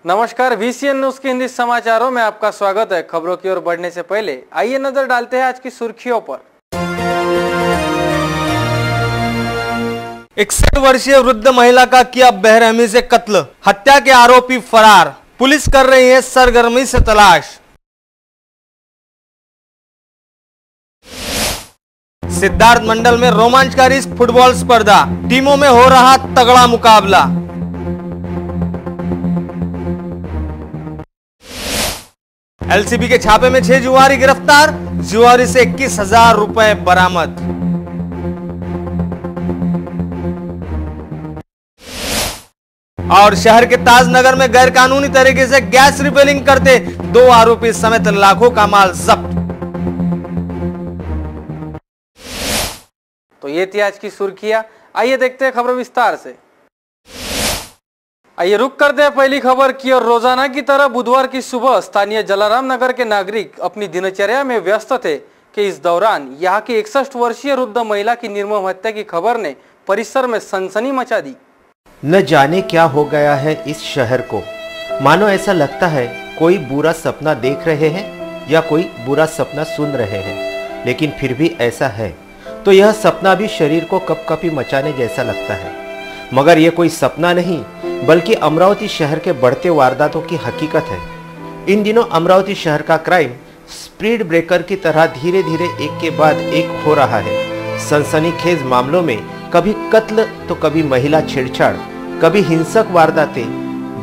नमस्कार, VCN news के हिंदी समाचारों में आपका स्वागत है। खबरों की ओर बढ़ने से पहले आइए नजर डालते हैं आज की सुर्खियों पर। 61 वर्षीय वृद्ध महिला का किया बेरहमी से कत्ल, हत्या के आरोपी फरार, पुलिस कर रही है सरगर्मी से तलाश। सिद्धार्थ मंडल में रोमांचकारी फुटबॉल स्पर्धा, टीमों में हो रहा तगड़ा मुकाबला। एलसीबी के छापे में 6 जुआरी गिरफ्तार, जुआरी से 21,000 रुपए बरामद। और शहर के ताजनगर में गैरकानूनी तरीके से गैस रिफिलिंग करते 2 आरोपी समेत लाखों का माल जब्त। तो ये थी आज की सुर्खियां। आइए देखते हैं खबर विस्तार से। आइए रुक करते हैं पहली खबर की और रोजाना की तरह बुधवार की सुबह स्थानीय जलाराम नगर के नागरिक अपनी दिनचर्या में व्यस्त थे कि इस दौरान यहां की 61 वर्षीय वृद्ध महिला की निर्मम हत्या की खबर ने परिसर में सनसनी मचा दी। न जाने क्या हो गया है इस शहर को, मानो ऐसा लगता है कोई बुरा सपना देख रहे हैं या कोई बुरा सपना सुन रहे हैं, लेकिन फिर भी ऐसा है तो यह सपना भी शरीर को कपकपी मचाने जैसा लगता है। मगर यह कोई सपना नहीं बल्कि अमरावती शहर के बढ़ते वारदातों की हकीकत है। इन दिनों अमरावती शहर का क्राइम स्पीड ब्रेकर की तरह धीरे धीरे एक के बाद एक हो रहा है। सनसनीखेज मामलों में कभी कत्ल तो कभी महिला छेड़छाड़, कभी हिंसक वारदातें,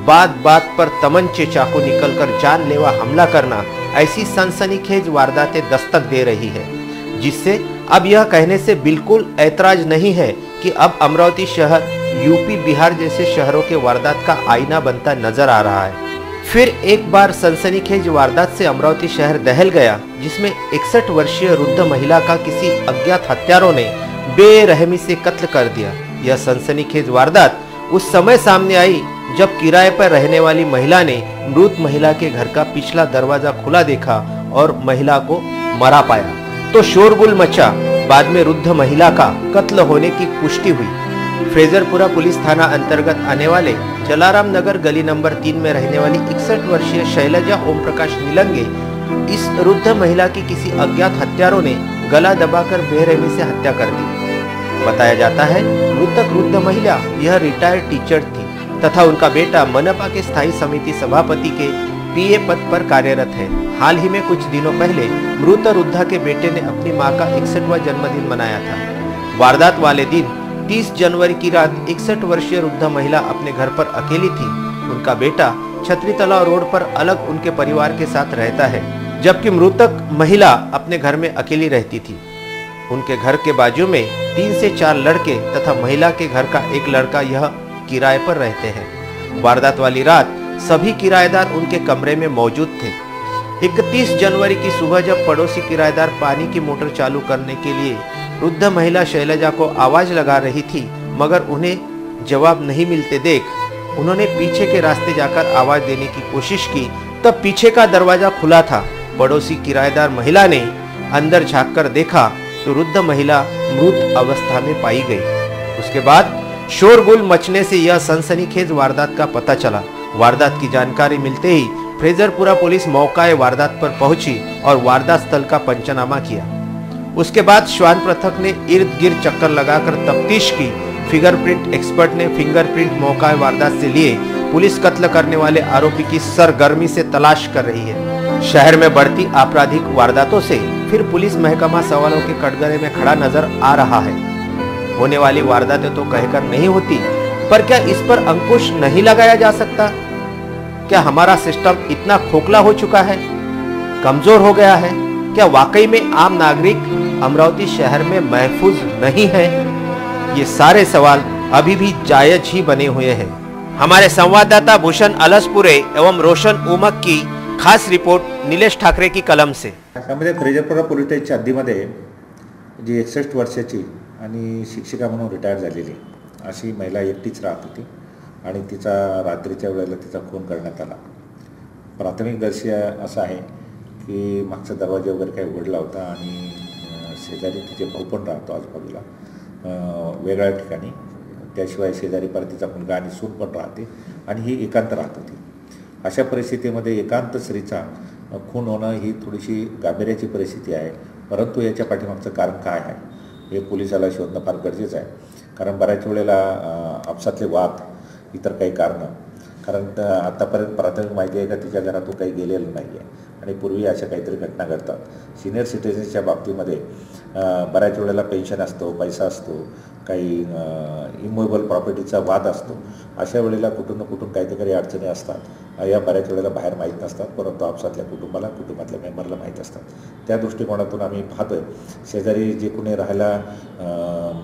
बात बात पर तमंचे चाकू निकलकर जानलेवा हमला करना, ऐसी सनसनीखेज वारदातें दस्तक दे रही है, जिससे अब यह कहने से बिल्कुल ऐतराज नहीं है कि अब अमरावती शहर यूपी बिहार जैसे शहरों के वारदात का आईना बनता नजर आ रहा है। फिर एक बार सनसनीखेज वारदात से अमरावती शहर दहल गया, जिसमें 61 वर्षीय वृद्ध महिला का किसी अज्ञात हत्यारों ने बेरहमी से कत्ल कर दिया। यह सनसनीखेज वारदात उस समय सामने आई जब किराए पर रहने वाली महिला ने मृत महिला के घर का पिछला दरवाजा खुला देखा और महिला को मरा पाया तो शोरगुल मचा। बाद में वृद्ध महिला का कत्ल होने की पुष्टि हुई। फ्रेजरपुरा पुलिस थाना अंतर्गत आने वाले जलाराम नगर गली नंबर 3 में रहने वाली 61 वर्षीय शैलजा ओम प्रकाश निलंगे इस वृद्ध महिला की किसी अज्ञात हत्यारों ने गला दबाकर बेरहमी से हत्या कर दी। बताया जाता है मृतक वृद्ध महिला यह रिटायर्ड टीचर थी तथा उनका बेटा मनपा के स्थायी समिति सभापति के PA पद पर कार्यरत है। हाल ही में कुछ दिनों पहले मृत वृद्धा के बेटे ने अपनी मां का 61वां जन्मदिन मनाया था। वारदात वाले दिन 30 जनवरी की रात 61 वर्षीय वृद्ध महिला अपने घर पर अकेली थी। उनका बेटा छतरी तलाव रोड पर अलग उनके परिवार के साथ रहता है, जबकि मृतक महिला अपने घर में अकेली रहती थी। उनके घर के बाजू में 3 से 4 लड़के तथा महिला के घर का एक लड़का यह किराए पर रहते हैं। वारदात वाली रात सभी किराएदार उनके कमरे में मौजूद थे। 31 जनवरी की सुबह जब पड़ोसी किराएदार पानी की मोटर चालू करने के लिए वृद्ध महिला शैलजा को आवाज लगा रही थी, मगर उन्हें जवाब नहीं मिलते देख उन्होंने पीछे के रास्ते जाकर आवाज देने की कोशिश की। तब पीछे का दरवाजा खुला था। पड़ोसी किराएदार महिला ने अंदर झांककर देखा तो वृद्ध महिला मृत अवस्था में पाई गई। उसके बाद शोरगुल मचने से यह सनसनीखेज वारदात का पता चला। वारदात की जानकारी मिलते ही फ्रेजरपुरा पुलिस मौका वारदात पर पहुंची और वारदात स्थल का पंचनामा किया। उसके बाद श्वान पथक ने इर्द गिर्द चक्कर लगाकर तफ्तीश की। फिंगरप्रिंट एक्सपर्ट ने फिंगरप्रिंट मौका वारदात से लिए। पुलिस कत्ल करने वाले आरोपी की सरगर्मी से तलाश कर रही है। शहर में बढ़ती आपराधिक वारदातों से फिर पुलिस महकमा सवालों के कटघरे में खड़ा नजर आ रहा है। होने वाली वारदातें तो कहकर नहीं होती, पर क्या इस पर अंकुश नहीं लगाया जा सकता? क्या हमारा सिस्टम इतना खोखला हो चुका है, कमजोर हो गया है? क्या वाकई में आम नागरिक अमरावती शहर में महफूज नहीं है? ये सारे सवाल अभी भी जायज ही बने हुए हैं। हमारे संवाददाता भूषण अलसपुरे एवं रोशन उमक की खास रिपोर्ट नीलेश ठाकरे की कलम से। फ्रेजरपुरा पोलीस स्टेशनच्या हद्दीमध्ये जी 61 वर्षाची आणि शिक्षिका म्हणून रिटायर झालेली अशी महिला एकटीच राहत होती आणि तिचा रात्रीच्या वेळेला तिचा खून करण्यात आला। प्राथमिक दर्शी असं आहे की मागचा दरवाजा वगैरे काही उघडला होता आणि शेजारी तिचे भाऊ पण राहतो आजूबाजूला वेगळ्या ठिकाणी। त्याशिवाय शेजारी परतीचा मुलगा आणि सून पण राहते आणि ही एकांत राहत होती अशा परिस्थितीमध्ये एकांत स्त्रीचा खून होणं ही थोडीशी गांभीर्याची परिस्थिती आहे. परंतु याच्या पाठीमागचं कारण काय आहे हे पोलिसाला शोधणं फार गरजेचं आहे. कारण बऱ्याच वेळेला आपसातले वाद, इतर काही कारणं, कारण आत्तापर्यंत प्राथमिक माहिती आहे का तिच्या घरातून काही गेलेलं नाही आहे आणि पूर्वी अशा काहीतरी घटना घडतात. सिनियर सिटीजन्सच्या बाबतीमध्ये बऱ्याच वेळेला पेन्शन असतो, पैसा असतो, काही इमूवेबल प्रॉपर्टीचा वाद असतो. अशा वेळेला कुठून ना कुठून काहीतरी अडचणी असतात. या बऱ्याच वेळेला बाहेर माहीत नसतात, परंतु आपसातल्या कुटुंबाला, कुटुंबातल्या मेंबरला माहीत असतात. त्या दृष्टिकोनातून आम्ही पाहतोय शेजारी जे कोणी राहायला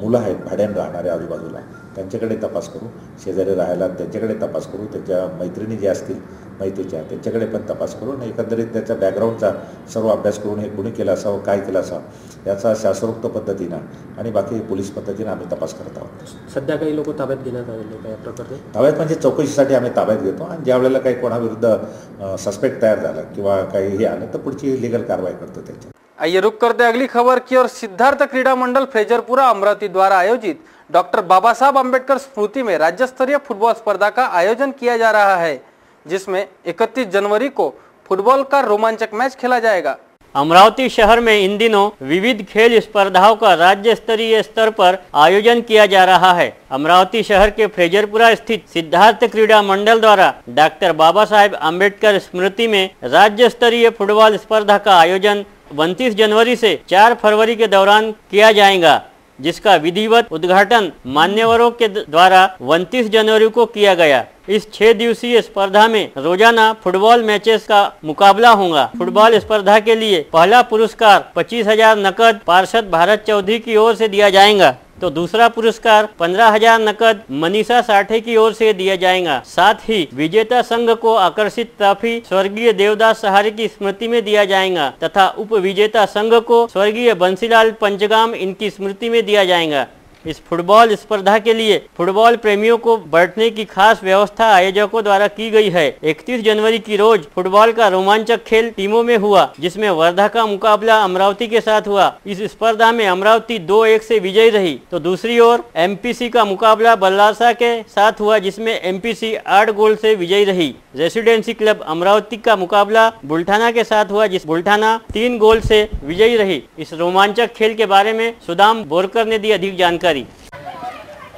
मुलं आहेत भाड्यानं राहणारे आजूबाजूला, त्यांच्याकडे तपास करू. शेजारी राहायला त्यांच्याकडे तपास करू. त्यांच्या मैत्रिणी जे असतील माहितीच्या त्यांच्याकडे पण तपास करू आणि एकंदरीत त्याच्या बॅकग्राऊंडचा सर्व अभ्यास करून हे कुणी केला असावं, काय केलं असावं याचा शास्त्रोक्त पद्धतीनं आणि बाकी पोलीस पद्धतीनं आम्ही तपास करत आहोत. सध्या काही लोक ताब्यात घेण्यात आलेले काय प्रकारे? ताब्यात म्हणजे चौकशीसाठी आम्ही ताब्यात घेतो आणि ज्या वेळेला काही कोणाविरुद्ध सस्पेक्ट तयार झाला किंवा काही हे आलं तर पुढची लीगल कारवाई करतो त्याच्यात. आइए रुक करते अगली खबर की ओर। सिद्धार्थ क्रीड़ा मंडल फ्रेजरपुरा अमरावती द्वारा आयोजित डॉक्टर बाबा साहब अम्बेडकर स्मृति में राज्य स्तरीय फुटबॉल स्पर्धा का आयोजन किया जा रहा है, जिसमें 31 जनवरी को फुटबॉल का रोमांचक मैच खेला जाएगा। अमरावती शहर में इन दिनों विविध खेल स्पर्धाओं का राज्य स्तरीय स्तर पर आयोजन किया जा रहा है। अमरावती शहर के फ्रेजरपुरा स्थित सिद्धार्थ क्रीड़ा मंडल द्वारा डॉक्टर बाबा साहेब अम्बेडकर स्मृति में राज्य स्तरीय फुटबॉल स्पर्धा का आयोजन 29 जनवरी से 4 फरवरी के दौरान किया जाएगा, जिसका विधिवत उद्घाटन मान्यवरों के द्वारा 29 जनवरी को किया गया। इस 6 दिवसीय स्पर्धा में रोजाना फुटबॉल मैचेस का मुकाबला होगा। फुटबॉल स्पर्धा के लिए पहला पुरस्कार 25,000 नकद पार्षद भारत चौधरी की ओर से दिया जाएगा, तो दूसरा पुरस्कार 15,000 नकद मनीषा साठे की ओर से दिया जाएगा। साथ ही विजेता संघ को आकर्षित ट्रॉफी स्वर्गीय देवदास सहारे की स्मृति में दिया जाएगा तथा उप विजेता संघ को स्वर्गीय बंसीलाल पंचगाम इनकी स्मृति में दिया जाएगा। इस फुटबॉल स्पर्धा के लिए फुटबॉल प्रेमियों को बैठने की खास व्यवस्था आयोजकों द्वारा की गई है। 31 जनवरी की रोज फुटबॉल का रोमांचक खेल टीमों में हुआ, जिसमें वर्धा का मुकाबला अमरावती के साथ हुआ। इस स्पर्धा में अमरावती 2-1 से विजयी रही, तो दूसरी ओर एमपीसी का मुकाबला बल्लारसा के साथ हुआ, जिसमें एमपीसी 8 गोल से विजयी रही। रेसिडेंसी क्लब अमरावती का मुकाबला बुल्ढाना के साथ हुआ, जिस बुल्ढाना 3 गोल से विजयी रही। इस रोमांचक खेल के बारे में सुदाम बोरकर ने दी अधिक जानकारी।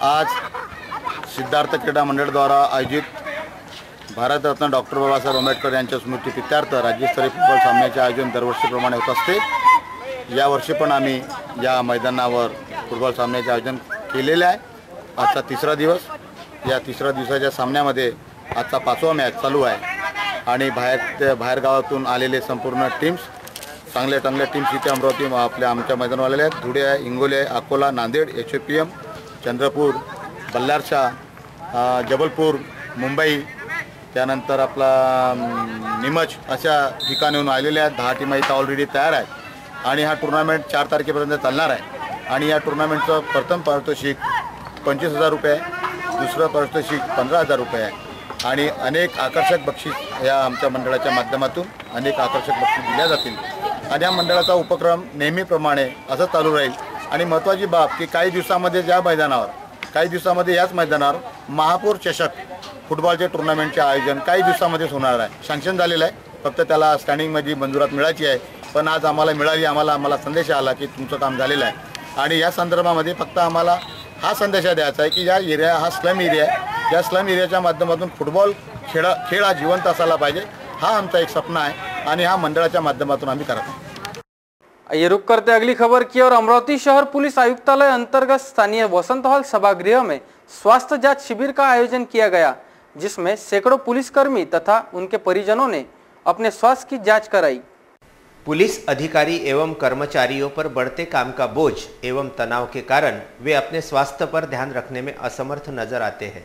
आज सिद्धार्थ क्रीडा मंडळ द्वारा आयोजित भारतरत्न डॉक्टर बाबासाहेब आंबेडकर यांच्या स्मृतिप्रीत्यर्थ राज्यस्तरीय फुटबॉल सामन्याचे आयोजन दरवर्षीप्रमाणे होत असते। यावर्षी पण आम्ही या मैदानावर फुटबॉल सामन्याचे आयोजन केलेले आहे। आजचा 3रा दिवस, या 3ऱ्या दिवसाच्या सामन्यामध्ये आजचा 5वा मॅच चालू आहे आणि बाहेर गावातून आलेले संपूर्ण टीम्स, चांगल्या टीम्स इथे अमरावती आमच्या मैदानावर आलेले आहेत। धुळे आहे, हिंगोली आहे, अकोला, नांदेड, HPM, चंद्रपूर, बल्लारशा, जबलपूर, मुंबई, त्यानंतर आपला नीमच अशा ठिकाणून आलेले आहेत। 10 टीमा इथं ऑलरेडी तयार आहेत आणि हा टुर्नामेंट 4 तारखेपर्यंत चालणार आहे आणि या टुर्नामेंटचं प्रथम पारितोषिक 25,000 रुपये, दुसरं पारितोषिक 15,000 रुपये आहे आणि अनेक आकर्षक बक्षीस या आमच्या मंडळाच्या माध्यमातून अनेक आकर्षक बक्षीस दिल्या जातील आणि या मंडळाचा उपक्रम नेहमीप्रमाणे असं चालू राहील। आणि महत्त्वाची बाब की काही दिवसामध्ये याच मैदानावर महापौर चषक फुटबॉलचे टुर्नामेंटचे आयोजन काही दिवसामध्येच होणार आहे। सँक्शन झालेलं आहे, फक्त त्याला स्टँडिंगमध्ये मंजुरात मिळायची आहे, पण आज आम्हाला मिळाली। आम्हाला संदेश आला की तुमचं काम झालेलं आहे आणि या संदर्भामध्ये फक्त आम्हाला हा संदेश द्यायचा आहे की या एरिया हा स्लम एरिया आहे, या स्लम एरियाच्या माध्यमातून फुटबॉल खेळ हा जिवंत असायला पाहिजे, हा आमचा एक स्वप्न आहे आणि हा मंडळाच्या माध्यमातून आम्ही करत आहोत। आइए रुक करते अगली खबर की ओर। अमरावती शहर पुलिस आयुक्तालय अंतर्गत स्थानीय वसंत हॉल सभागृह में स्वास्थ्य जांच शिविर का आयोजन किया गया, जिसमें सैकड़ों पुलिसकर्मी तथा उनके परिजनों ने अपने स्वास्थ्य की जांच कराई। पुलिस अधिकारी एवं कर्मचारियों पर बढ़ते काम का बोझ एवं तनाव के कारण वे अपने स्वास्थ्य पर ध्यान रखने में असमर्थ नजर आते हैं,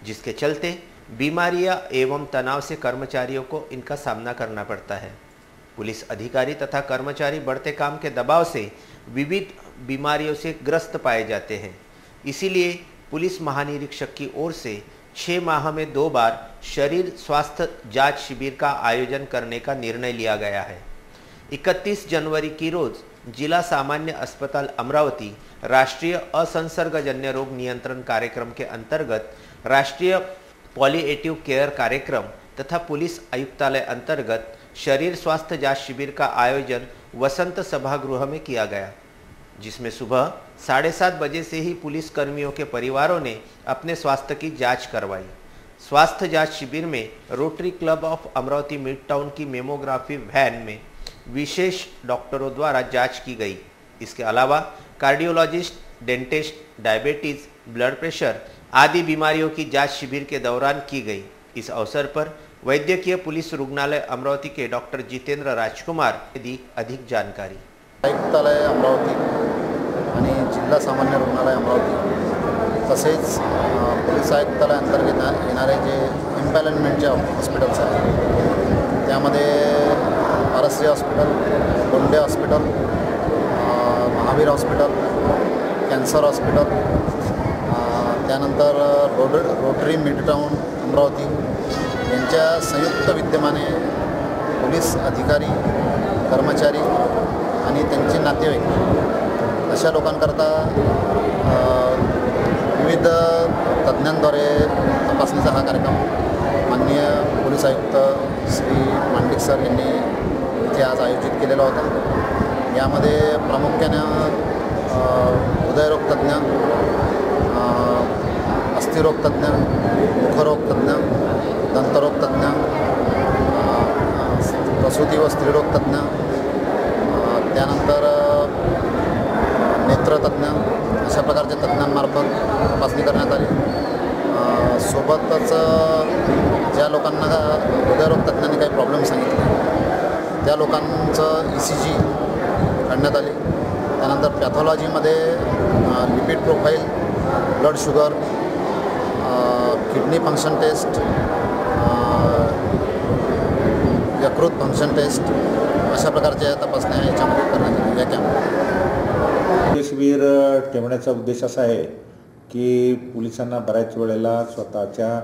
जिसके चलते बीमारियां एवं तनाव से कर्मचारियों को इनका सामना करना पड़ता है। पुलिस अधिकारी तथा कर्मचारी बढ़ते काम के दबाव से विविध बीमारियों से ग्रस्त पाए जाते हैं। इसीलिए पुलिस महानिरीक्षक की ओर से 6 माह में 2 बार शरीर स्वास्थ्य जांच शिविर का आयोजन करने का निर्णय लिया गया है। 31 जनवरी की रोज जिला सामान्य अस्पताल अमरावती राष्ट्रीय असंसर्गजन्य रोग नियंत्रण कार्यक्रम के अंतर्गत राष्ट्रीय पॉलिएटिव केयर कार्यक्रम तथा पुलिस आयुक्तालय अंतर्गत शरीर स्वास्थ्य जांच शिविर का आयोजन वसंत सभागृह में किया गया, जिसमें सुबह 7:30 बजे से ही पुलिस कर्मियों के परिवारों ने अपने स्वास्थ्य की जांच करवाई। स्वास्थ्य जांच शिविर में rotary club of Amravati mid town की मेमोग्राफी वैन में विशेष डॉक्टरों द्वारा जांच की गई। इसके अलावा cardiologist, dentist, diabetes, blood pressure आदि बीमारियों की जांच शिविर के दौरान की गई। इस अवसर पर वैद्यकीय पुलिस रुग्णालय अमरावती के डॉक्टर जितेंद्र राजकुमार ने दी अधिक जानकारी। आयुक्तालय अमरावती आणि जिल्हा सामान्य रुग्णालय अमरावती तसेच पोलीस आयुक्तालय अंतर्गत येणारे जे इम्पॅनलमेंटचे हॉस्पिटल्स आहेत त्यामध्ये RC hospital, Gonde hospital, Mahavir hospital, cancer hospital, त्यानंतर रोटरी मिड टाउन अमरावती यांच्या संयुक्त विद्यमाने पोलीस अधिकारी, कर्मचारी आणि त्यांचे नातेवाईक अशा लोकांकरता विविध तज्ज्ञांद्वारे तपासणीचा हा कार्यक्रम माननीय पोलीस आयुक्त श्री मांडिक सर यांनी इथे आज आयोजित केलेला होता। यामध्ये प्रामुख्याने हृदयरोग तज्ज्ञ, अस्थिरोग तज्ज्ञ, मुखरोग तज्ज्ञ, दंतरोग तज्ज्ञ, प्रसूती व स्त्रीरोग तज्ज्ञ, त्यानंतर नेत्रतज्ञ अशा प्रकारच्या तज्ज्ञांमार्फत तपासणी करण्यात आली। सोबतच ज्या लोकांना हृदयरोग तज्ज्ञांनी काही प्रॉब्लेम सांगितले त्या लोकांचं ECG काढण्यात आली। त्यानंतर पॅथॉलॉजीमध्ये lipid profile, blood sugar, kidney function test, यकृत फंक्शन टेस्ट अशा प्रकारच्या तपासण्या याच्यामध्ये करण्यात आल्या। या कॅम्प शिबिर ठेवण्याचा उद्देश असा आहे की पोलिसांना बऱ्याच वेळेला स्वतःच्या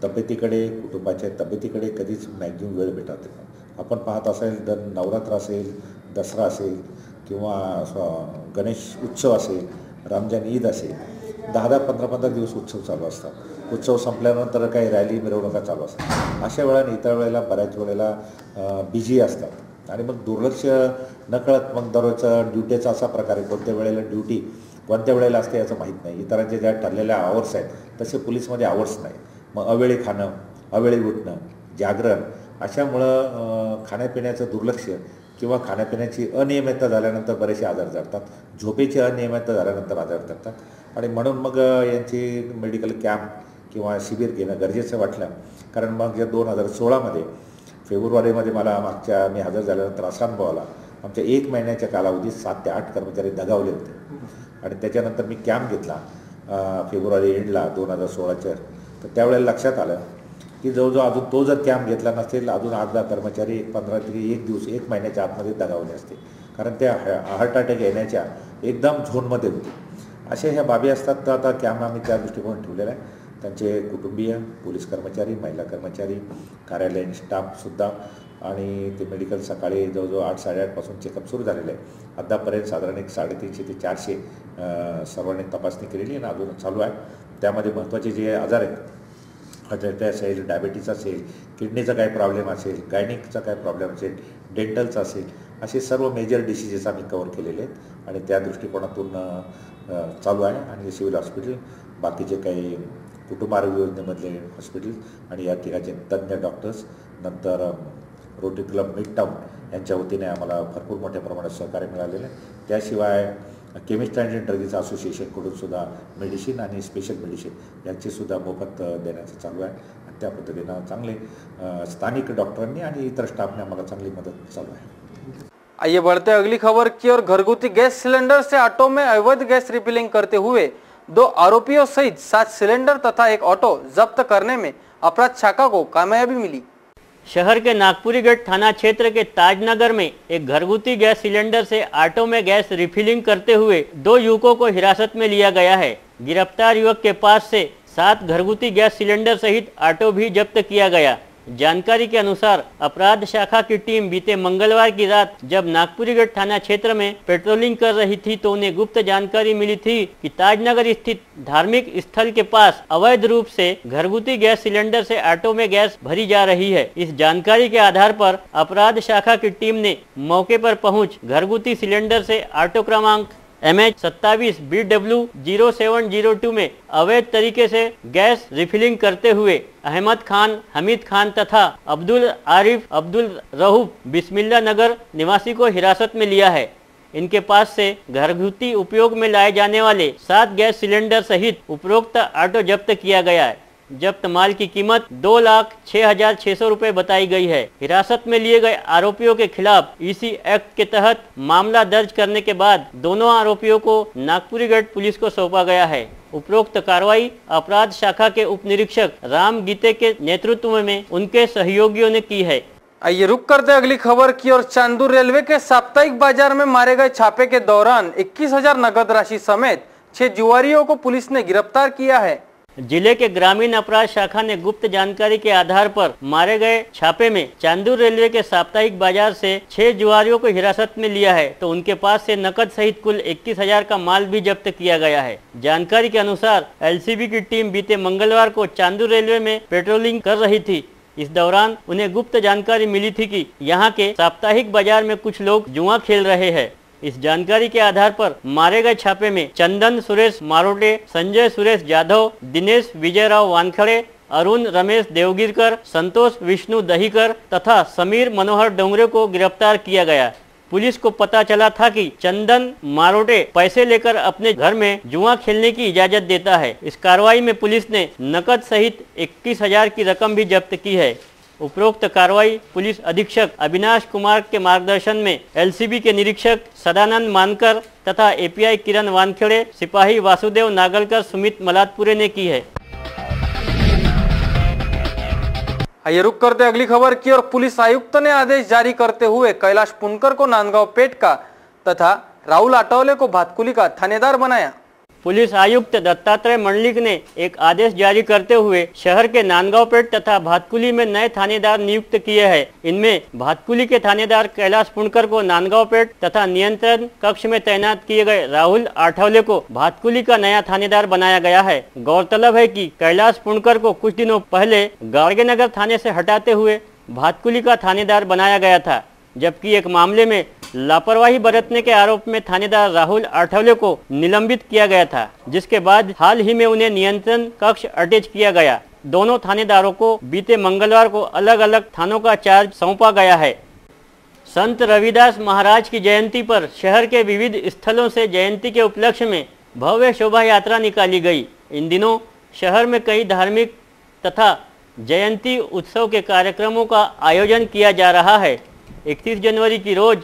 तब्येतीकडे, कुटुंबाच्या तब्येतीकडे कधीच मॅक्झिमम वेळ भेटत नाही। आपण पाहत असेल तर नवरात्र असेल, दसरा असेल किंवा गणेश उत्सव असेल, रमजान ईद असेल, 10-10, 15-15 दिवस उत्सव चालू असतात। उत्सव संपल्यानंतर काही रॅली, मिरवणुका चालू असतात। अशा वेळेला इतर वेळेला बऱ्याच वेळेला बिझी असतात आणि मग दुर्लक्ष नकळत मग दररोजचं ड्युटीचा असा प्रकार आहे, कोणत्या वेळेला ड्युटी कोणत्या वेळेला असते याचं माहीत नाही। इतरांचे ज्या ठरलेल्या आवर्स आहेत तसे पोलीसमध्ये आवर्स नाही। मग अवेळी खाणं, अवेळी उठणं, जागरण अशामुळं खाण्यापिण्याचं दुर्लक्ष किंवा खाण्यापिण्याची अनियमितता झाल्यानंतर बरेचसे आजार जडतात, झोपेची अनियमितता झाल्यानंतर आजार जडतात आणि म्हणून मग यांची मेडिकल कॅम्प किंवा शिबिर घेणं गरजेचं वाटलं। कारण मग 2016मध्ये फेब्रुवारीमध्ये मी हजर झाल्यानंतर असा अनुभव आला, आमच्या 1 महिन्याच्या कालावधीत 7 ते 8 कर्मचारी दगावले होते आणि त्याच्यानंतर मी कॅम्प घेतला फेब्रुवारी एंडला 2016च्या। तर त्यावेळेला लक्षात आलं की जवळजवळ अजून तो जर कॅम्प घेतला नसेल अजून 8-10 कर्मचारी 15 तरी 1 दिवस 1 महिन्याच्या आतमध्ये दगावले असते, कारण त्या हार्ट अटॅक येण्याच्या एकदम झोनमध्ये होते। अशा ह्या बाबी असतात। तर आता कॅम्प आम्ही त्या दृष्टिकोन ठेवलेला आहे। त्यांचे कुटुंबीय, पोलीस कर्मचारी, महिला कर्मचारी, कार्यालयीन स्टाफसुद्धा आणि ते मेडिकल सकाळी जवळजवळ 8-8:30 पासून चेकअप सुरू झालेलं आहे। आतापर्यंत साधारण 350 ते 400 सर्वांनी तपासणी केलेली आणि अजून चालू आहे। त्यामध्ये महत्त्वाचे जे आजार आहेत, हृदयाचा असेल, डायबिटीज असेल, किडनीचा काही प्रॉब्लेम असेल, गायनिकचा काही प्रॉब्लेम असेल, डेंटलचा असेल, असे सर्व मेजर डिसीजेस आम्ही कव्हर केलेले आहेत आणि त्या दृष्टिकोनातून चालू आहे। आणि सिव्हिल हॉस्पिटल, बाकीचे काही कुटुंब आरोग्य योजनेमधले हॉस्पिटल आणि या ठिकाणचे तज्ज्ञ डॉक्टर्स, नंतर रोटरी क्लब मिड टाउन यांच्या वतीने आम्हाला भरपूर मोठ्या प्रमाणात सहकार्य मिळालेलं आहे। त्याशिवाय केमिस्ट अँड ड्रग्स असोसिएशनकडून सुद्धा मेडिसिन आणि स्पेशल मेडिसिन यांचीसुद्धा मोफत देण्याचं चालू आहे आणि त्या पद्धतीनं चांगले स्थानिक डॉक्टरांनी आणि इतर स्टाफने आम्हाला चांगली मदत चालू आहे। आइए बढ़ते अगली खबर की ओर। घरगुती गैस सिलेंडर से ऑटो में अवैध गैस रिफिलिंग करते हुए 2 आरोपियों सहित 7 सिलेंडर तथा एक ऑटो जब्त करने में अपराध शाखा को कामयाबी मिली। शहर के नागपुरी गेट थाना क्षेत्र के ताजनगर में एक घरगुती गैस सिलेंडर से ऑटो में गैस रिफिलिंग करते हुए 2 युवकों को हिरासत में लिया गया है। गिरफ्तार युवक के पास से 7 घरगुती गैस सिलेंडर सहित ऑटो भी जब्त किया गया। जानकारी के अनुसार अपराध शाखा की टीम बीते मंगलवार की रात जब नागपुरीगढ़ थाना क्षेत्र में पेट्रोलिंग कर रही थी तो उन्हें गुप्त जानकारी मिली थी कि ताजनगर स्थित धार्मिक स्थल के पास अवैध रूप से घरगुती गैस सिलेंडर से ऑटो में गैस भरी जा रही है। इस जानकारी के आधार पर अपराध शाखा की टीम ने मौके पर पहुंच घरगुती सिलेंडर से ऑटो क्रमांक MH27 BW0702 में अवैध तरीके से गैस रिफिलिंग करते हुए अहमद खान, हमीद खान तथा अब्दुल आरिफ अब्दुल रहूफ बिस्मिल्ला नगर निवासी को हिरासत में लिया है। इनके पास से घरगुती उपयोग में लाए जाने वाले 7 गैस सिलेंडर सहित उपरोक्त ऑटो जब्त किया गया है। जब्त माल की कीमत 2,06,600 रुपए बताई गई है। हिरासत में लिए गए आरोपियों के खिलाफ EC एक्ट के तहत मामला दर्ज करने के बाद दोनों आरोपियों को नागपुरीगढ़ पुलिस को सौंपा गया है। उपरोक्त कार्रवाई अपराध शाखा के उप निरीक्षक राम गीते के नेतृत्व में उनके सहयोगियों ने की है। आइए रुक करते अगली खबर की और चांदूर रेलवे के साप्ताहिक बाजार में मारे गए छापे के दौरान 21,000 नगद राशि समेत 6 जुआरियों को पुलिस ने गिरफ्तार किया है। जिले के ग्रामीण अपराध शाखा ने गुप्त जानकारी के आधार पर मारे गए छापे में चांदूर रेलवे के साप्ताहिक बाजार से 6 जुआरियों को हिरासत में लिया है तो उनके पास से नकद सहित कुल 21,000 का माल भी जब्त किया गया है। जानकारी के अनुसार LCB की टीम बीते मंगलवार को चांदूर रेलवे में पेट्रोलिंग कर रही थी। इस दौरान उन्हें गुप्त जानकारी मिली थी कि यहाँ के साप्ताहिक बाजार में कुछ लोग जुआ खेल रहे हैं। इस जानकारी के आधार पर मारे गए छापे में चंदन सुरेश मारोटे, संजय सुरेश जाधव, दिनेश विजयराव वानखड़े, अरुण रमेश देवगिरकर, संतोष विष्णु दहीकर तथा समीर मनोहर डोंगरे को गिरफ्तार किया गया। पुलिस को पता चला था कि चंदन मारोटे पैसे लेकर अपने घर में जुआ खेलने की इजाजत देता है। इस कार्रवाई में पुलिस ने नकद सहित 21,000 की रकम भी जब्त की है। उपरोक्त कार्रवाई पुलिस अधीक्षक अविनाश कुमार के मार्गदर्शन में LCB के निरीक्षक सदानंद मानकर तथा API किरण वानखेड़े, सिपाही वासुदेव नागलकर, सुमित मलातपुरे ने की है। आइए रुक करते अगली खबर की और पुलिस आयुक्त ने आदेश जारी करते हुए कैलाश पुनकर को नांदगांव पेट का तथा राहुल आठवले को भातकुली का थानेदार बनाया। पुलिस आयुक्त दत्तात्रेय मंडलिक ने एक आदेश जारी करते हुए शहर के नांदगांव पेट तथा भातकुली में नए थानेदार नियुक्त किए हैं। इनमें भातकुली के थानेदार कैलाश पुनकर को नांदगांव पेट तथा नियंत्रण कक्ष में तैनात किए गए राहुल आठवले को भातकुली का नया थानेदार बनाया गया है। गौरतलब है कि कैलाश पुनकर को कुछ दिनों पहले गाड़गेनगर थाने से हटाते हुए भातकुली का थानेदार बनाया गया था, जबकि एक मामले में लापरवाही बरतने के आरोप में थानेदार राहुल आठवले को निलंबित किया गया था, जिसके बाद हाल ही में उन्हें नियंत्रण कक्ष अटैच किया गया। दोनों थानेदारों को बीते मंगलवार को अलग अलग थानों का चार्ज सौंपा गया है। संत रविदास महाराज की जयंती पर शहर के विविध स्थलों से जयंती के उपलक्ष्य में भव्य शोभा यात्रा निकाली गई। इन दिनों शहर में कई धार्मिक तथा जयंती उत्सव के कार्यक्रमों का आयोजन किया जा रहा है। 31 जनवरी की रोज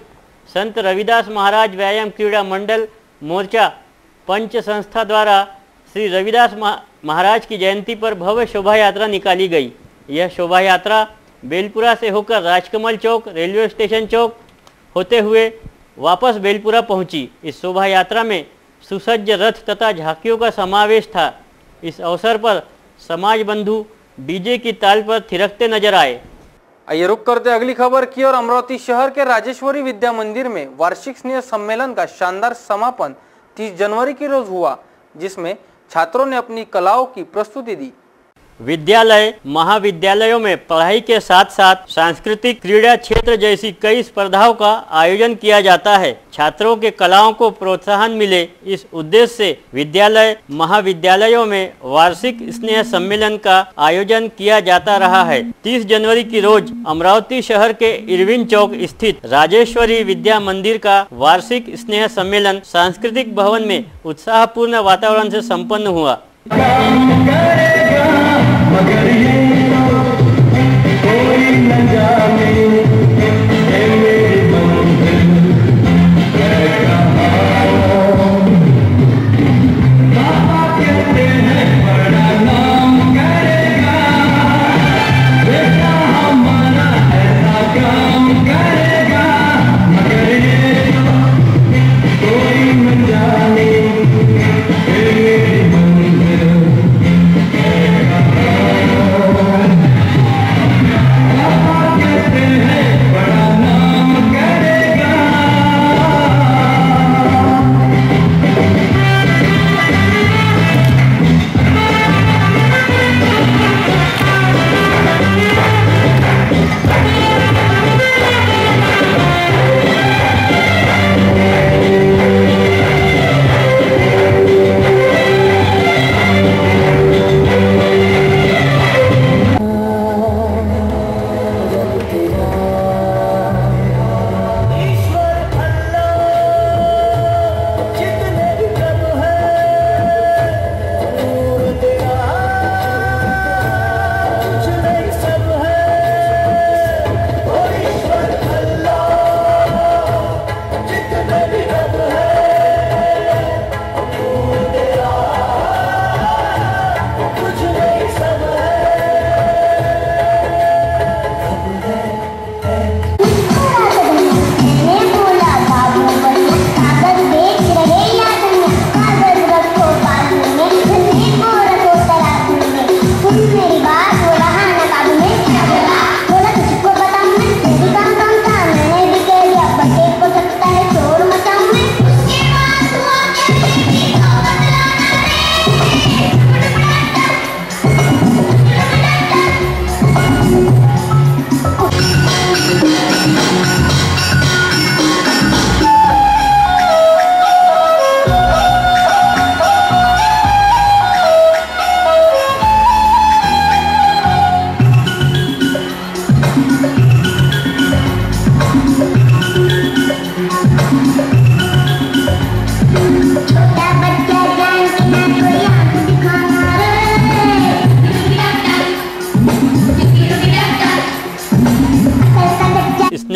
संत रविदास महाराज व्यायाम क्रीड़ा मंडल मोर्चा पंच संस्था द्वारा श्री रविदास महाराज की जयंती पर भव्य शोभा यात्रा निकाली गई। यह शोभा यात्रा बेलपुरा से होकर राजकमल चौक, रेलवे स्टेशन चौक होते हुए वापस बेलपुरा पहुंची। इस शोभा यात्रा में सुसज्ज रथ तथा झांकियों का समावेश था। इस अवसर पर समाज बंधु डीजे की ताल पर थिरकते नजर आए। आइए रुक करते अगली खबर की और अमरावती शहर के राजेश्वरी विद्या मंदिर में वार्षिक स्नेह सम्मेलन का शानदार समापन 30 जनवरी की रोज हुआ, जिसमें छात्रों ने अपनी कलाओं की प्रस्तुति दी। विद्यालय महाविद्यालयों में पढ़ाई के साथ साथ सांस्कृतिक, क्रीड़ा क्षेत्र जैसी कई स्पर्धाओं का आयोजन किया जाता है। छात्रों के कलाओं को प्रोत्साहन मिले, इस उद्देश्य से विद्यालय महाविद्यालयों में वार्षिक स्नेह सम्मेलन का आयोजन किया जाता रहा है। 30 जनवरी की रोज अमरावती शहर के इरविन चौक स्थित राजेश्वरी विद्या मंदिर का वार्षिक स्नेह सम्मेलन सांस्कृतिक भवन में उत्साहपूर्ण वातावरण से संपन्न हुआ। मगर ये कोई न जाने मेरी मंजिल है कहाँ। बाबा कहते हैं बड़ा नाम करेगा, बेटा हमारा ऐसा काम करेगा। मगर ये कोई न जाने मेरी मंजिल है कहाँ।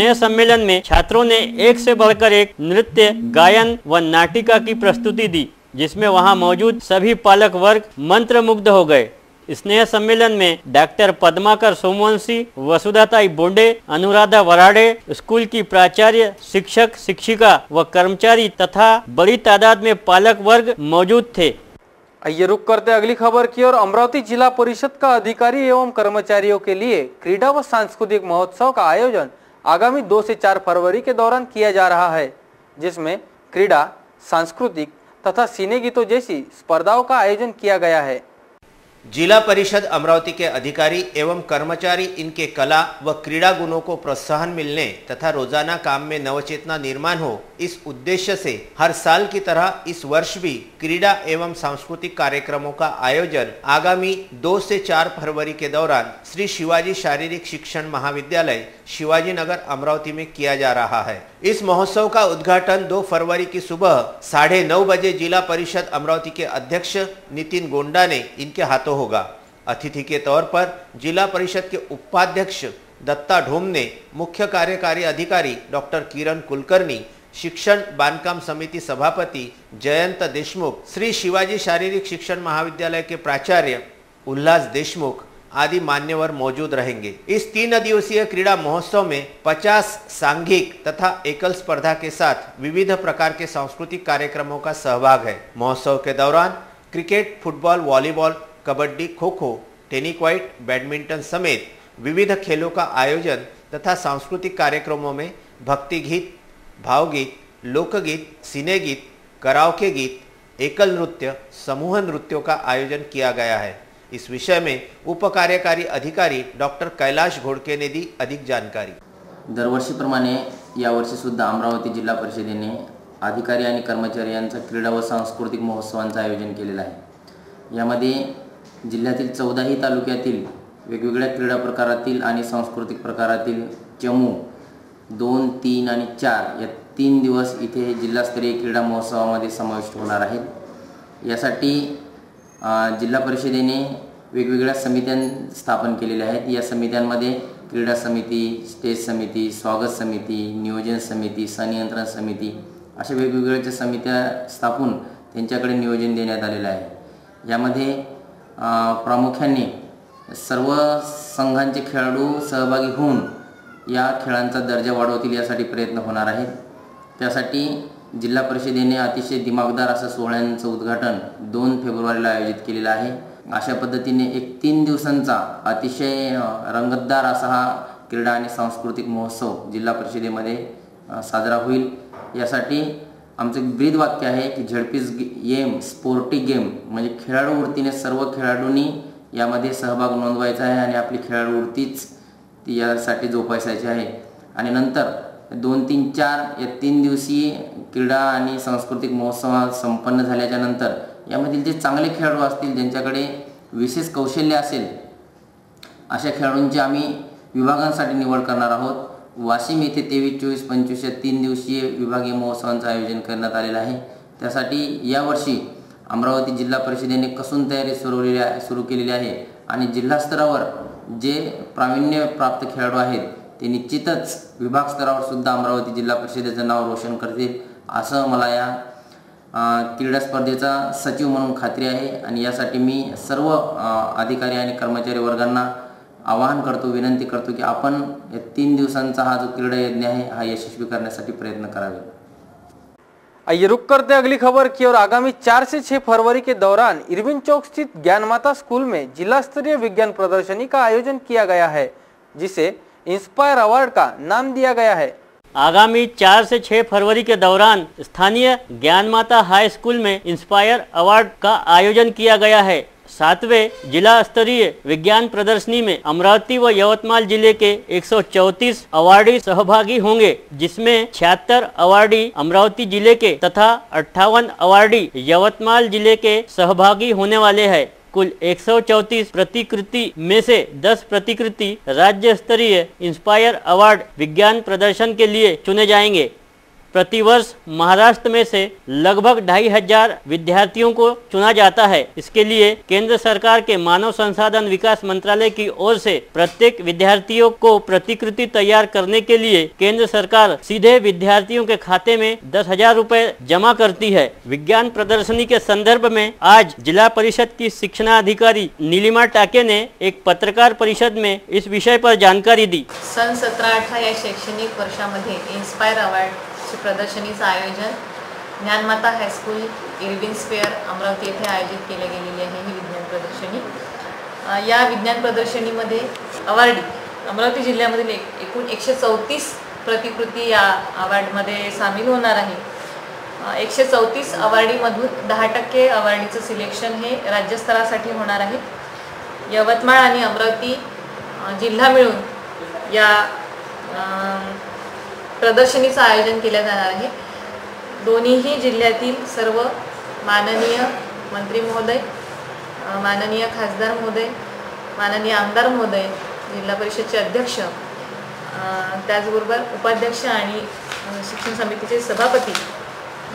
स्नेह सम्मेलन में छात्रों ने एक से बढ़कर एक नृत्य, गायन व नाटिका की प्रस्तुति दी, जिसमें वहां मौजूद सभी पालक वर्ग मंत्रमुग्ध हो गए। स्नेह सम्मेलन में डॉक्टर पद्माकर सोमवंशी, वसुधाताई बोंडे, अनुराधा वराडे, स्कूल की प्राचार्य, शिक्षक, शिक्षिका व कर्मचारी तथा बड़ी तादाद में पालक वर्ग मौजूद थे। आइए रुक करते अगली खबर की ओर। अमरावती जिला परिषद का अधिकारी एवं कर्मचारियों के लिए क्रीड़ा व सांस्कृतिक महोत्सव का आयोजन आगामी 2 से 4 फरवरी के दौरान किया जा रहा है, जिसमें क्रीड़ा, सांस्कृतिक तथा सिने गीतों जैसी स्पर्धाओं का आयोजन किया गया है। जिला परिषद अमरावती के अधिकारी एवं कर्मचारी इनके कला व क्रीड़ा गुणों को प्रोत्साहन मिलने तथा रोजाना काम में नवचेतना निर्माण हो, इस उद्देश्य से हर साल की तरह इस वर्ष भी क्रीड़ा एवं सांस्कृतिक कार्यक्रमों का आयोजन आगामी 2 से 4 फरवरी के दौरान श्री शिवाजी शारीरिक शिक्षण महाविद्यालय शिवाजी नगर अमरावती में किया जा रहा है। इस महोत्सव का उद्घाटन 2 फरवरी की सुबह 9:30 बजे जिला परिषद अमरावती के अध्यक्ष नितिन गोंडा ने इनके हाथों होगा। अतिथि के तौर पर जिला परिषद के उपाध्यक्ष दत्ता ढोम ने, मुख्य कार्यकारी अधिकारी डॉक्टर किरण कुलकर्णी, शिक्षण बांधकाम समिति सभापति जयंत देशमुख, श्री शिवाजी शारीरिक शिक्षण महाविद्यालय के प्राचार्य उल्लास देशमुख आदि मान्यवर मौजूद रहेंगे। इस 3 दिवसीय क्रीड़ा महोत्सव में 50 सांघिक तथा एकल स्पर्धा के साथ विविध प्रकार के सांस्कृतिक कार्यक्रमों का सहभाग है। महोत्सव के दौरान cricket, football, volleyball, kabaddi, kho kho, tennis quite, badminton समेत विविध खेलों का आयोजन तथा सांस्कृतिक कार्यक्रमों में भक्ति गीत, भावगीत, लोकगीत, सिने गीत, कराओके गीत, एकल नृत्य, समूह नृत्यों का आयोजन किया गया है। इस विषय में उप कार्यकारी अधिकारी डॉक्टर कैलाश घोडके ने दी अधिक जानकारी। दरवर्षीप्रमाणे यावर्षी सुद्धा अमरावती जिल्हा परिषदेने अधिकारी आणि कर्मचारी यांचा क्रीडा व सांस्कृतिक महोत्सवांचं आयोजन केलेलं आहे। यामध्ये जिल्ह्यातील 14ही तालुक्यातील वेगवेगळ्या क्रीडा प्रकारातील आणि सांस्कृतिक प्रकारातील चमू 2, 3 आणि 4 या 3 दिवस इथे जिल्हास्तरीय क्रीडा महोत्सवामध्ये समाविष्ट होणार आहेत। यासाठी जिल्हा परिषदेने वेगवेगळ्या समित्या स्थापन केलेल्या आहेत। या समित्यांमध्ये क्रीडा समिती, स्टेज समिती, स्वागत समिती, नियोजन समिती, संनियंत्रण समिती अशा वेगवेगळ्या समित्या स्थापून त्यांच्याकडे नियोजन देण्यात आलेलं आहे। यामध्ये प्रामुख्याने सर्व संघांचे खेळाडू सहभागी होऊन या खेळांचा दर्जा वाढवतील यासाठी प्रयत्न होणार आहेत। त्यासाठी जिल्हा परिषदेने अतिशय दिमागदार असं सोहळ्यांचं उद्घाटन 2 फेब्रुवारीला आयोजित केलेलं आहे। अशा पद्धतीने एक 3 दिवसांचा अतिशय रंगतदार असा हा क्रीडा आणि सांस्कृतिक महोत्सव जिल्हा परिषदेमध्ये साजरा होईल। यासाठी आमचं ब्रीद वाक्य आहे की झडपीस गेम, स्पोर्टी गेम, म्हणजे खेळाडू वृत्तीने सर्व खेळाडूंनी यामध्ये सहभाग नोंदवायचा आहे आणि आपली खेळाडू वृत्तीच ती यासाठी जोपासायची आहे। आणि नंतर 2, 3, 4 या 3 दिवसीय क्रीडा आणि सांस्कृतिक महोत्सव संपन्न झाल्याच्या नंतर यामधील जे चांगले खेळाडू असतील, ज्यांच्याकडे विशेष कौशल्य असेल, अशा खेळाडूंची आम्ही विभागांसाठी निवड करणार आहोत। वाशिम येथे 23, 24, 25 या 3 दिवसीय विभागीय महोत्सवांचं आयोजन करण्यात आलेलं आहे। त्यासाठी यावर्षी अमरावती जिल्हा परिषदेने कसून तयारी सुरू केलेली आहे आणि जिल्हा स्तरावर जे प्रावीण्य प्राप्त खेळाडू आहेत ते निश्चितच विभाग स्तरावर सुद्धा अमरावती जिल्हा परिषदेचं नाव रोशन करतील असं मला या क्रीडा स्पर्धेचा सचिव म्हणून खात्री आहे। आणि यासाठी मी सर्व अधिकारी आणि कर्मचारी वर्गांना आवाहन करतो, विनंती करतो की आपण या 3 दिवसांचा हा जो क्रीडा यज्ञ आहे हा यशस्वी करण्यासाठी प्रयत्न करावे। आइए रुक करते अगली खबर की ओर। आगामी 4 से 6 फरवरी के दौरान इरविन चौक स्थित ज्ञानमाता स्कूल में जिला स्तरीय विज्ञान प्रदर्शनी का आयोजन किया गया है, जिसे इंस्पायर अवार्ड का नाम दिया गया है। आगामी 4 से 6 फरवरी के दौरान स्थानीय ज्ञानमाता हाई स्कूल में इंस्पायर अवार्ड का आयोजन किया गया है। 7वें जिला स्तरीय विज्ञान प्रदर्शनी में अमरावती व यवतमाल जिले के 134 अवार्डी सहभागी होंगे, जिसमें 76 अवार्डी अमरावती जिले के तथा 58 अवार्डी यवतमाल जिले के सहभागी होने वाले हैं। कुल 134 प्रतिकृति में से 10 प्रतिकृति राज्य स्तरीय इंस्पायर अवार्ड विज्ञान प्रदर्शन के लिए चुने जाएंगे। प्रतिवर्ष महाराष्ट्र में से लगभग 2500 विद्यार्थियों को चुना जाता है। इसके लिए केंद्र सरकार के मानव संसाधन विकास मंत्रालय की ओर से प्रत्येक विद्यार्थियों को प्रतिकृति तैयार करने के लिए केंद्र सरकार सीधे विद्यार्थियों के खाते में 10,000 रुपए जमा करती है। विज्ञान प्रदर्शनी के संदर्भ में आज जिला परिषद की शिक्षणाधिकारी नीलिमा टाके ने एक पत्रकार परिषद में इस विषय पर जानकारी दी। सन 17-18 या शैक्षणिक वर्षामध्ये इन्स्पायर अवॉर्ड प्रदर्शनीचं आयोजन Gyanmata high school Irwin square Amravati येथे आयोजित केले गेलेली आहे ही विज्ञान प्रदर्शनी। या विज्ञान प्रदर्शनीमध्ये अवॉर्डी अमरावती जिल्ह्यामधील एकूण 134 प्रतिकृती या अवॉर्डमध्ये सामील होणार आहे। 134 अवॉर्डीमधून 10% अवॉर्डीचं सिलेक्शन हे राज्यस्तरासाठी होणार आहे। यवतमाळ आणि अमरावती जिल्हा मिळून या प्रदर्शनीचं आयोजन केले जाणार आहे। दोन्हीही जिल्ह्यातील सर्व माननीय मंत्री महोदय, माननीय खासदार महोदय, माननीय आमदार महोदय, जिल्हा परिषदचे अध्यक्ष, त्याचबरोबर उपाध्यक्ष आणि शिक्षण समितीचे सभापती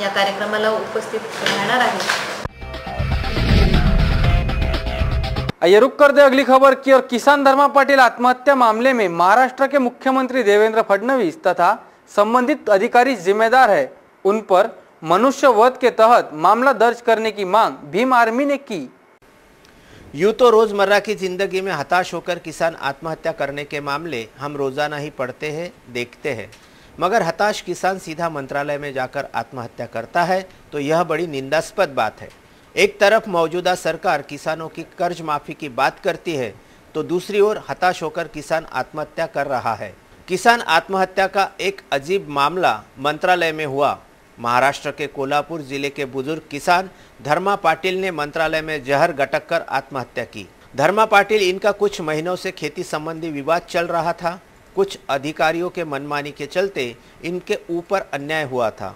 या कार्यक्रमाला उपस्थित राहणार आहेत। आइए रुक कर दे अगली खबर की और किसान धर्मा पाटिल आत्महत्या मामले में महाराष्ट्र के मुख्यमंत्री देवेंद्र फडणवीस तथा संबंधित अधिकारी जिम्मेदार है, उन पर मनुष्य वध के तहत मामला दर्ज करने की मांग भीम आर्मी ने की। यूँ तो रोज़मर्रा की ज़िंदगी में हताश होकर किसान आत्महत्या करने के मामले हम रोज़ाना ही पढ़ते हैं, देखते हैं, मगर हताश किसान सीधा मंत्रालय में जाकर आत्महत्या करता है तो यह बड़ी निंदास्पद बात है। एक तरफ मौजूदा सरकार किसानों की कर्ज माफ़ी की बात करती है तो दूसरी ओर हताश होकर किसान आत्महत्या कर रहा है। किसान आत्महत्या का एक अजीब मामला मंत्रालय में हुआ। महाराष्ट्र के कोल्हापुर जिले के बुजुर्ग किसान धर्मा पाटिल ने मंत्रालय में जहर गटक कर आत्महत्या की। धर्मा पाटिल, इनका कुछ महीनों से खेती संबंधी विवाद चल रहा था। कुछ अधिकारियों के मनमानी के चलते इनके ऊपर अन्याय हुआ था।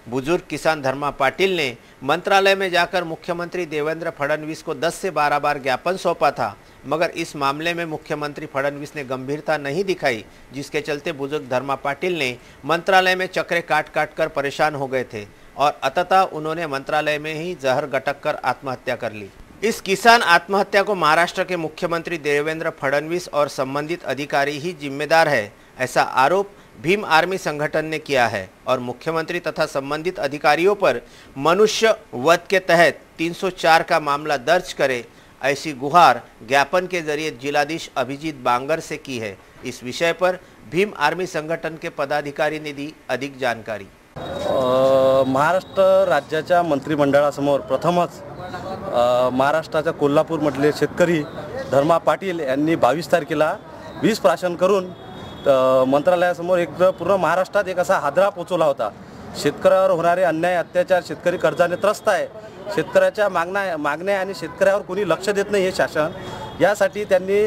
बुजुर्ग किसान धर्मा पाटिल ने मंत्रालय में जाकर मुख्यमंत्री देवेंद्र फडणवीस को 10 से 12 बार ज्ञापन सौंपा था, मगर इस मामले में मुख्यमंत्री फडणवीस ने गंभीरता नहीं दिखाई, जिसके चलते बुजुर्ग धर्मा पाटिल ने मंत्रालय में चक्रे काट काट कर परेशान हो गए थे और अंततः उन्होंने मंत्रालय में ही जहर गटक कर आत्महत्या कर ली। इस किसान आत्महत्या को महाराष्ट्र के मुख्यमंत्री देवेंद्र फडणवीस और संबंधित अधिकारी ही जिम्मेदार है, ऐसा आरोप भीम आर्मी संगठन ने किया है और मुख्यमंत्री तथा संबंधित अधिकारियों पर मनुष्य वध के तहत 304 का मामला दर्ज करे, ऐसी गुहार ज्ञापन के जरिए जिलाधीश अभिजीत बांगर से की है। इस विषय पर भीम आर्मी संगठन के पदाधिकारी ने दी अधिक जानकारी। महाराष्ट्र राज्याच्या मंत्रिमंडळासमोर प्रथमच महाराष्ट्राच्या कोल्हापूरमधले शेतकरी धर्मा पाटील यांनी 22 तारखेला 20 प्राशन करून मंत्रालयासमोर एक पूर्ण महाराष्ट्रात एक असा हादरा पोचवला होता। शेतकऱ्यावर होणारे अन्याय, अत्याचार, शेतकरी कर्जाने त्रस्त आहे, शेतकऱ्याच्या मागण्या आणि शेतकऱ्यावर कोणी लक्ष देत नाही हे शासन, यासाठी त्यांनी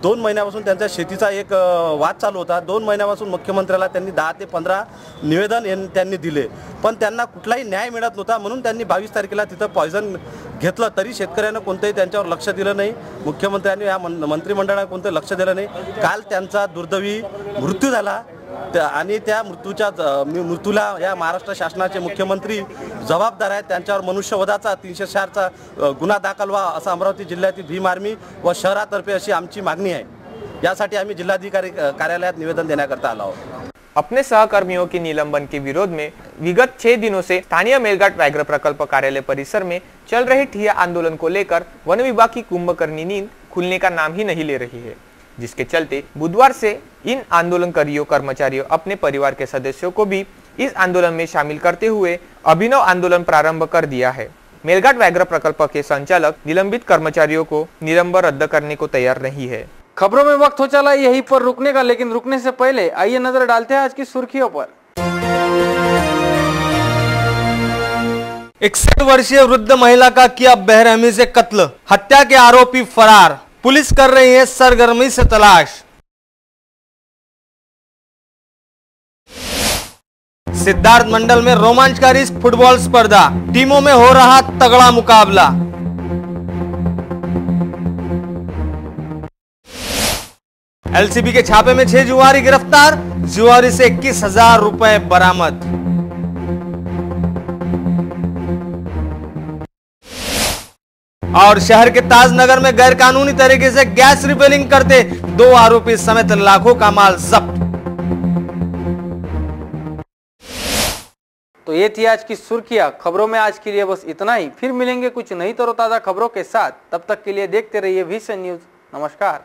2 महिन्यापासून त्यांच्या शेतीचा एक वाद चालू होता। 2 महिन्यापासून मुख्यमंत्र्याला त्यांनी 10 ते 15 निवेदन त्यांनी दिले, पण त्यांना कुठलाही न्याय मिळत नव्हता। म्हणून त्यांनी 22 तारखेला तिथं पॉयझन घेतलं, तरी शेतकऱ्यांना कोणतेही त्यांच्यावर लक्ष दिलं नाही। मुख्यमंत्र्यांनी या मंत्रिमंडळाने कोणते लक्ष दिलं नाही। काल त्यांचा दुर्दैवी मृत्यू झाला आणि त्या मृत्यूला या महाराष्ट्र शासनाचे मुख्यमंत्री जबाबदार आहेत। त्यांच्यावर मनुष्यवधाचा 304चा गुन्हा दाखल व्हा असं अमरावती जिल्ह्यातील भीम आर्मी व शहरातर्फे अशी आमची मागणी आहे। यासाठी आम्ही जिल्हाधिकारी कार्यालयात निवेदन देण्याकरता आलो आहोत। अपने सहकर्मियों के निलंबन के विरोध में विगत 6 दिनों से स्थानीय मेलघाट व्याघ्र प्रकल्प कार्यालय परिसर में चल रहे ठिया आंदोलन को लेकर वन विभाग की कुंभकर्णी नींद खुलने का नाम ही नहीं ले रही है, जिसके चलते बुधवार से इन आंदोलनकारियों कर्मचारियों अपने परिवार के सदस्यों को भी इस आंदोलन में शामिल करते हुए अभिनव आंदोलन प्रारंभ कर दिया है। मेलघाट व्याघ्र प्रकल्प के संचालक निलंबित कर्मचारियों को निलंबन रद्द करने को तैयार नहीं है। खबरों में वक्त हो चला यहीं पर रुकने का, लेकिन रुकने से पहले आइए नजर डालते हैं आज की सुर्खियों पर। 61 वर्षीय वृद्ध महिला का किया बेरहमी से कत्ल, हत्या के आरोपी फरार, पुलिस कर रही है सरगर्मी से तलाश। सिद्धार्थ मंडल में रोमांचकारी फुटबॉल स्पर्धा, टीमों में हो रहा तगड़ा मुकाबला। एलसीबी के छापे में 6 जुआरी गिरफ्तार, जुआरी से 21,000 रुपए बरामद। और शहर के ताजनगर में गैर कानूनी तरीके से गैस रिफिलिंग करते 2 आरोपी समेत लाखों का माल जब्त। तो ये थी आज की सुर्खियां। खबरों में आज के लिए बस इतना ही। फिर मिलेंगे कुछ नई तरोताजा खबरों के साथ। तब तक के लिए देखते रहिए विजन न्यूज। नमस्कार।